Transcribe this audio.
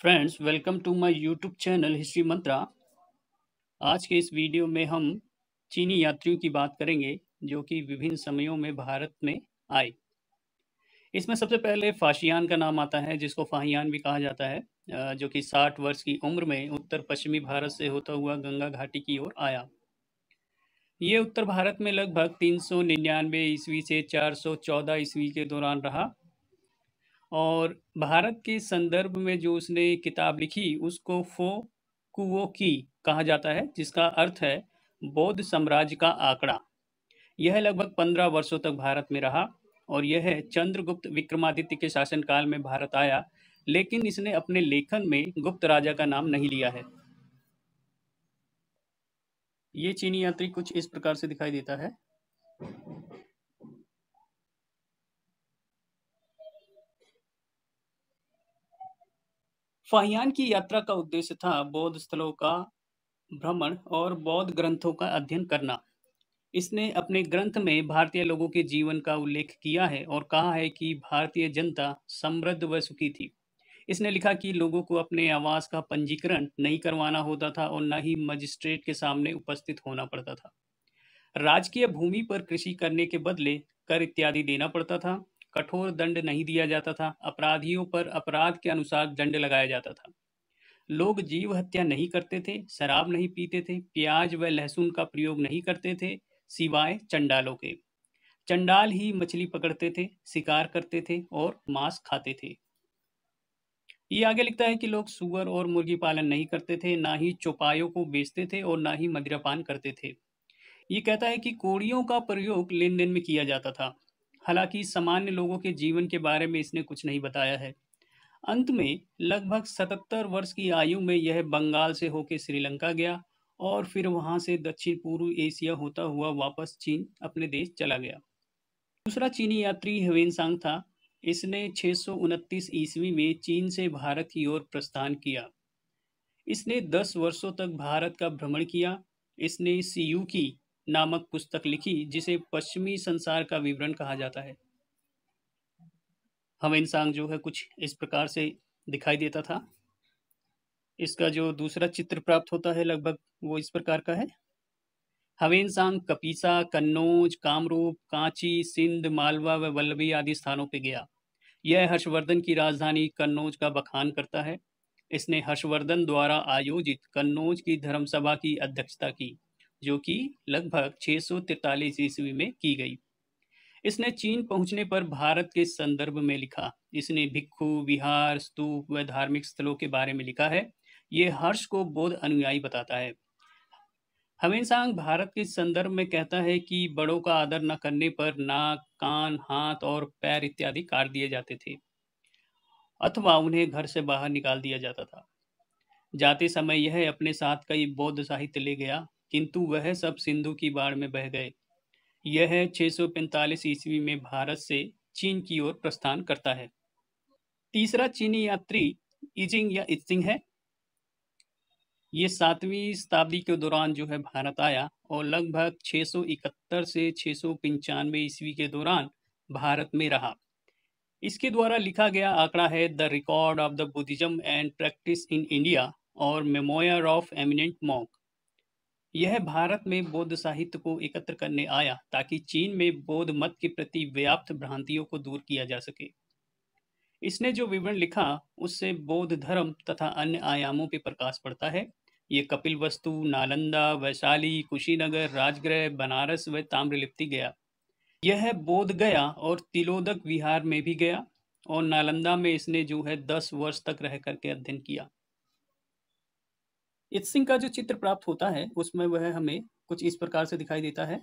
Friends, welcome to my YouTube channel History Mantra. आज के इस वीडियो में हम चीनी यात्रियों की बात करेंगे जो कि विभिन्न समयों में भारत में आए। इसमें सबसे पहले फाशियान का नाम आता है, जिसको फाहियान भी कहा जाता है, जो कि 60 वर्ष की उम्र में उत्तर पश्चिमी भारत से होता हुआ गंगा घाटी की ओर आया। ये उत्तर भारत में लगभग 399 ईस्वी से 414 ईस्वी के दौरान रहा और भारत के संदर्भ में जो उसने किताब लिखी उसको फो कुओ की कहा जाता है, जिसका अर्थ है बौद्ध साम्राज्य का आंकड़ा। यह लगभग 15 वर्षों तक भारत में रहा और यह चंद्रगुप्त विक्रमादित्य के शासनकाल में भारत आया, लेकिन इसने अपने लेखन में गुप्त राजा का नाम नहीं लिया है। ये चीनी यात्री कुछ इस प्रकार से दिखाई देता है। फाहियान की यात्रा का उद्देश्य था बौद्ध स्थलों का भ्रमण और बौद्ध ग्रंथों का अध्ययन करना। इसने अपने ग्रंथ में भारतीय लोगों के जीवन का उल्लेख किया है और कहा है कि भारतीय जनता समृद्ध व सुखी थी। इसने लिखा कि लोगों को अपने आवास का पंजीकरण नहीं करवाना होता था और न ही मजिस्ट्रेट के सामने उपस्थित होना पड़ता था। राजकीय भूमि पर कृषि करने के बदले कर इत्यादि देना पड़ता था। कठोर दंड नहीं दिया जाता था। अपराधियों पर अपराध के अनुसार दंड लगाया जाता था। लोग जीव हत्या नहीं करते थे, शराब नहीं पीते थे, प्याज व लहसुन का प्रयोग नहीं करते थे, सिवाय चंडालों के। चंडाल ही मछली पकड़ते थे, शिकार करते थे और मांस खाते थे। ये आगे लिखता है कि लोग सुअर और मुर्गी पालन नहीं करते थे, ना ही चौपायों को बेचते थे और ना ही मदिरापान करते थे। ये कहता है कि कोड़ियों का प्रयोग लेन देन में किया जाता था। हालांकि सामान्य लोगों के जीवन के बारे में इसने कुछ नहीं बताया है। अंत में लगभग 77 वर्ष की आयु में यह बंगाल से होकर श्रीलंका गया और फिर वहां से दक्षिण पूर्व एशिया होता हुआ वापस चीन अपने देश चला गया। दूसरा चीनी यात्री ह्वेनसांग था। इसने 629 ईस्वी में चीन से भारत की ओर प्रस्थान किया। इसने 10 वर्षों तक भारत का भ्रमण किया। इसने सियूकी नामक पुस्तक लिखी, जिसे पश्चिमी संसार का विवरण कहा जाता है। ह्वेनसांग जो है कुछ इस प्रकार से दिखाई देता था। इसका जो दूसरा चित्र प्राप्त होता है लगभग वो इस प्रकार का है। ह्वेनसांग कपीसा, कन्नौज, कामरूप, कांची, सिंध, मालवा व वल्लभी आदि स्थानों पर गया। यह हर्षवर्धन की राजधानी कन्नौज का बखान करता है। इसने हर्षवर्धन द्वारा आयोजित कन्नौज की धर्मसभा की अध्यक्षता की, जो कि लगभग 643 ईस्वी में की गई। इसने चीन पहुंचने पर भारत के संदर्भ में लिखा। इसने भिक्षु, विहार, स्तूप व धार्मिक स्थलों के बारे में लिखा है। ये हर्ष को बौद्ध अनुयायी बताता है। ह्वेनसांग भारत के संदर्भ में कहता है कि बड़ों का आदर न करने पर नाक, कान, हाथ और पैर इत्यादि काट दिए जाते थे अथवा उन्हें घर से बाहर निकाल दिया जाता था। जाते समय यह अपने साथ कई बौद्ध साहित्य ले गया, किंतु वह सब सिंधु की बाढ़ में बह गए। यह 645 ईस्वी में भारत से चीन की ओर प्रस्थान करता है। तीसरा चीनी यात्री इजिंग या इत्सिंग है। ये 7वीं शताब्दी के दौरान जो है भारत आया और लगभग 671 से 695 ईस्वी के दौरान भारत में रहा। इसके द्वारा लिखा गया आंकड़ा है the record of the Buddhism and practice in India और मेमोयर ऑफ एमिनेंट मॉन्क। यह भारत में बौद्ध साहित्य को एकत्र करने आया ताकि चीन में बौद्ध मत के प्रति व्याप्त भ्रांतियों को दूर किया जा सके। इसने जो विवरण लिखा उससे बौद्ध धर्म तथा अन्य आयामों पर प्रकाश पड़ता है। ये कपिलवस्तु, नालंदा, वैशाली, कुशीनगर, राजगृह, बनारस व ताम्रलिप्ति गया। यह बोध गया और तिलोदक विहार में भी गया और नालंदा में इसने जो है 10 वर्ष तक रह करके अध्ययन किया। इत्सिंग का जो चित्र प्राप्त होता है उसमें वह हमें कुछ इस प्रकार से दिखाई देता है।